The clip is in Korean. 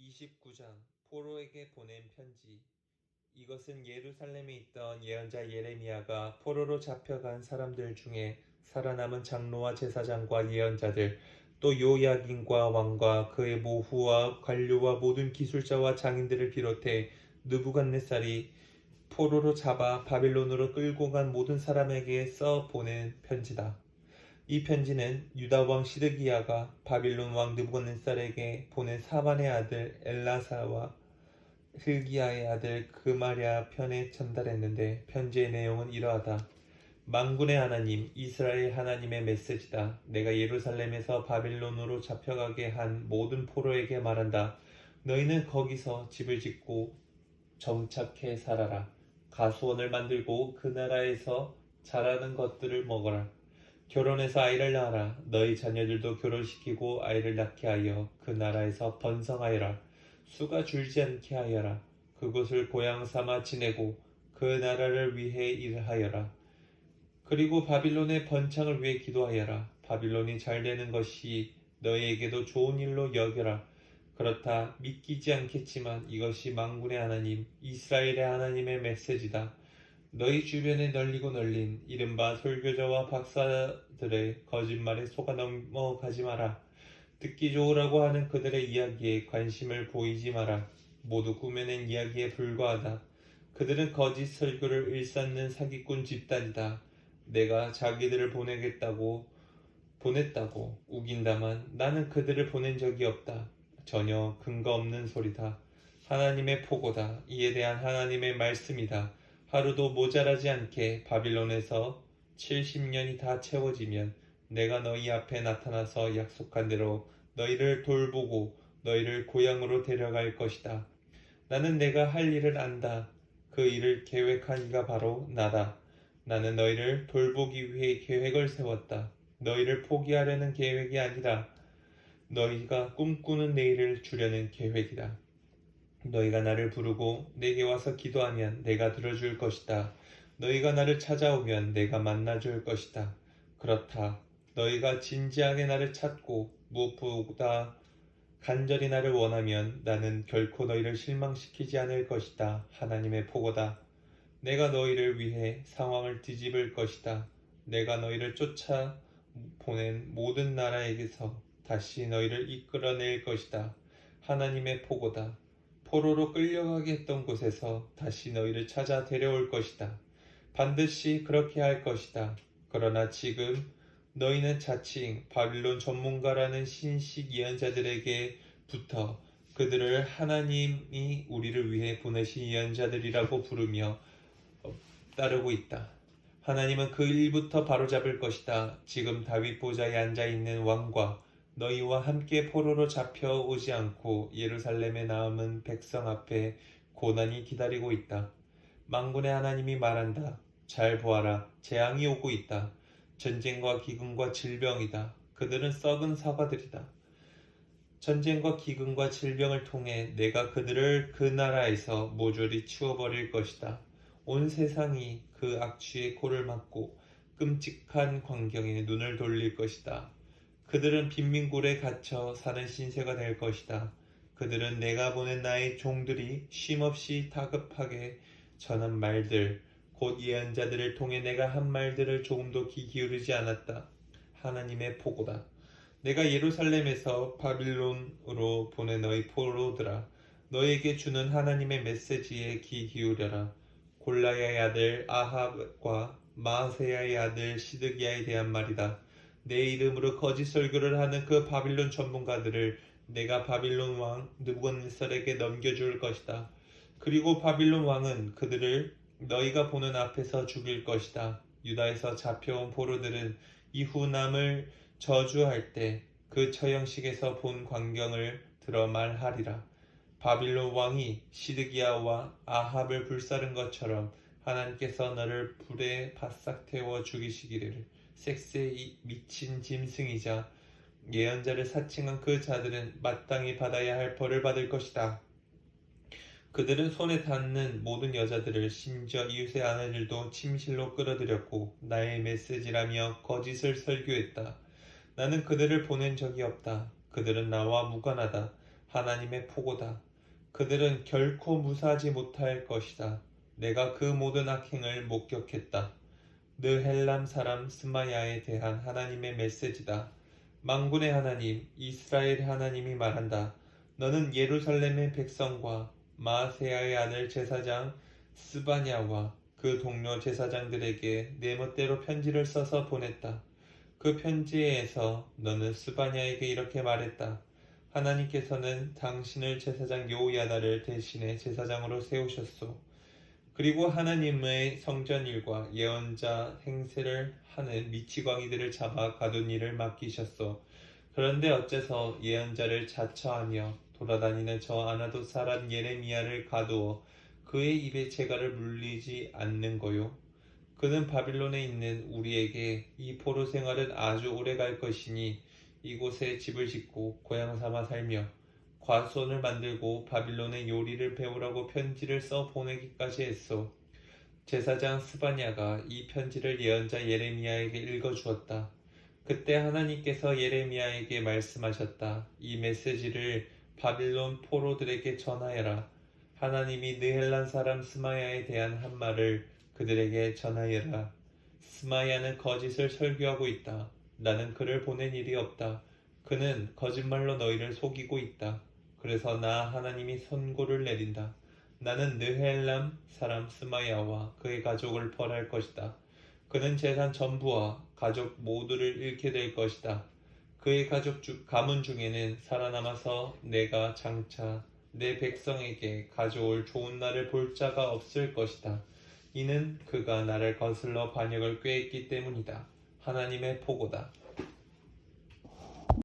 29장 포로에게 보낸 편지. 이것은 예루살렘에 있던 예언자 예레미야가 포로로 잡혀간 사람들 중에 살아남은 장로와 제사장과 예언자들, 또 요야긴과 왕과 그의 모후와 관료와 모든 기술자와 장인들을 비롯해 느부갓네살이 포로로 잡아 바빌론으로 끌고 간 모든 사람에게 써 보낸 편지다. 이 편지는 유다 왕 시드기야가 바빌론 왕 느부갓네살에게 보낸 사반의 아들 엘라사와 hil기야의 아들 그마랴 편에 전달했는데, 편지의 내용은 이러하다. 만군의 하나님, 이스라엘 하나님의 메시지다. 내가 예루살렘에서 바빌론으로 잡혀가게 한 모든 포로에게 말한다. 너희는 거기서 집을 짓고 정착해 살아라. 가수원을 만들고 그 나라에서 자라는 것들을 먹어라. 결혼해서 아이를 낳아라. 너희 자녀들도 결혼시키고 아이를 낳게 하여 그 나라에서 번성하여라. 수가 줄지 않게 하여라. 그곳을 고향 삼아 지내고 그 나라를 위해 일하여라. 그리고 바빌론의 번창을 위해 기도하여라. 바빌론이 잘 되는 것이 너희에게도 좋은 일로 여겨라. 그렇다 믿기지 않겠지만 이것이 만군의 하나님, 이스라엘의 하나님의 메시지다. 너희 주변에 널리고 널린 이른바 설교자와 박사들의 거짓말에 속아 넘어가지 마라. 듣기 좋으라고 하는 그들의 이야기에 관심을 보이지 마라. 모두 꾸며낸 이야기에 불과하다. 그들은 거짓 설교를 일삼는 사기꾼 집단이다. 내가 자기들을 보냈다고 우긴다만 나는 그들을 보낸 적이 없다. 전혀 근거 없는 소리다. 하나님의 포고다. 이에 대한 하나님의 말씀이다. 하루도 모자라지 않게 바빌론에서 70년이 다 채워지면 내가 너희 앞에 나타나서 약속한 대로 너희를 돌보고 너희를 고향으로 데려갈 것이다. 나는 내가 할 일을 안다. 그 일을 계획한 이가 바로 나다. 나는 너희를 돌보기 위해 계획을 세웠다. 너희를 포기하려는 계획이 아니라 너희가 꿈꾸는 내일을 주려는 계획이다. 너희가 나를 부르고 내게 와서 기도하면 내가 들어줄 것이다. 너희가 나를 찾아오면 내가 만나줄 것이다. 그렇다. 너희가 진지하게 나를 찾고 무엇보다 간절히 나를 원하면 나는 결코 너희를 실망시키지 않을 것이다. 하나님의 포고다. 내가 너희를 위해 상황을 뒤집을 것이다. 내가 너희를 쫓아 보낸 모든 나라에게서 다시 너희를 이끌어낼 것이다. 하나님의 포고다. 포로로 끌려가게 했던 곳에서 다시 너희를 찾아 데려올 것이다. 반드시 그렇게 할 것이다. 그러나 지금 너희는 자칭 바빌론 전문가라는 신식 예언자들에게 붙어 그들을 하나님이 우리를 위해 보내신 예언자들이라고 부르며 따르고 있다. 하나님은 그 일부터 바로잡을 것이다. 지금 다윗 보좌에 앉아있는 왕과 너희와 함께 포로로 잡혀오지 않고 예루살렘에 남은 백성 앞에 고난이 기다리고 있다. 만군의 하나님이 말한다. 잘 보아라. 재앙이 오고 있다. 전쟁과 기근과 질병이다. 그들은 썩은 사과들이다. 전쟁과 기근과 질병을 통해 내가 그들을 그 나라에서 모조리 치워버릴 것이다. 온 세상이 그 악취에 코를 막고 끔찍한 광경에 눈을 돌릴 것이다. 그들은 빈민굴에 갇혀 사는 신세가 될 것이다. 그들은 내가 보낸 나의 종들이 쉼없이 다급하게 전한 말들, 곧 예언자들을 통해 내가 한 말들을 조금도 귀 기울이지 않았다. 하나님의 포고다. 내가 예루살렘에서 바빌론으로 보낸 너희 포로들아, 너에게 주는 하나님의 메시지에 귀 기울여라. 골라야의 아들 아합과 마아세야의 아들 시드기야에 대한 말이다. 내 이름으로 거짓 설교를 하는 그 바빌론 전문가들을 내가 바빌론 왕 느부갓네살에게 넘겨줄 것이다. 그리고 바빌론 왕은 그들을 너희가 보는 앞에서 죽일 것이다. 유다에서 잡혀온 포로들은 이후 남을 저주할 때 그 처형식에서 본 광경을 들어 말하리라. 바빌론 왕이 시드기야와 아합을 불사른 것처럼 하나님께서 너를 불에 바싹 태워 죽이시기를. 섹스에 미친 짐승이자 예언자를 사칭한 그 자들은 마땅히 받아야 할 벌을 받을 것이다. 그들은 손에 닿는 모든 여자들을, 심지어 이웃의 아내들도 침실로 끌어들였고 나의 메시지라며 거짓을 설교했다. 나는 그들을 보낸 적이 없다. 그들은 나와 무관하다. 하나님의 포고다. 그들은 결코 무사하지 못할 것이다. 내가 그 모든 악행을 목격했다. 느헬람 사람 스마야에 대한 하나님의 메시지다. 만군의 하나님, 이스라엘 하나님이 말한다. 너는 예루살렘의 백성과 마세야의 아들 제사장 스바냐와 그 동료 제사장들에게 내 멋대로 편지를 써서 보냈다. 그 편지에서 너는 스바냐에게 이렇게 말했다. 하나님께서는 당신을 제사장 요야다를 대신해 제사장으로 세우셨소. 그리고 하나님의 성전 일과 예언자 행세를 하는 미치광이들을 잡아 가둔 일을 맡기셨소. 그런데 어째서 예언자를 자처하며 돌아다니는 저 아나도 사람 예레미야를 가두어 그의 입에 재갈을 물리지 않는 거요? 그는 바빌론에 있는 우리에게 이 포로 생활은 아주 오래 갈 것이니 이곳에 집을 짓고 고향 삼아 살며 과수원을 만들고 바빌론의 요리를 배우라고 편지를 써 보내기까지 했소. 제사장 스바냐가 이 편지를 예언자 예레미야에게 읽어주었다. 그때 하나님께서 예레미야에게 말씀하셨다. 이 메시지를 바빌론 포로들에게 전하여라. 하나님이 느헬란 사람 스마야에 대한 한 말을 그들에게 전하여라. 스마야는 거짓을 설교하고 있다. 나는 그를 보낸 일이 없다. 그는 거짓말로 너희를 속이고 있다. 그래서 나 하나님이 선고를 내린다. 나는 느헬람 사람 스마야와 그의 가족을 벌할 것이다. 그는 재산 전부와 가족 모두를 잃게 될 것이다. 그의 가문 중에는 살아남아서 내가 장차 내 백성에게 가져올 좋은 날을 볼 자가 없을 것이다. 이는 그가 나를 거슬러 반역을 꾀했기 때문이다. 하나님의 포고다.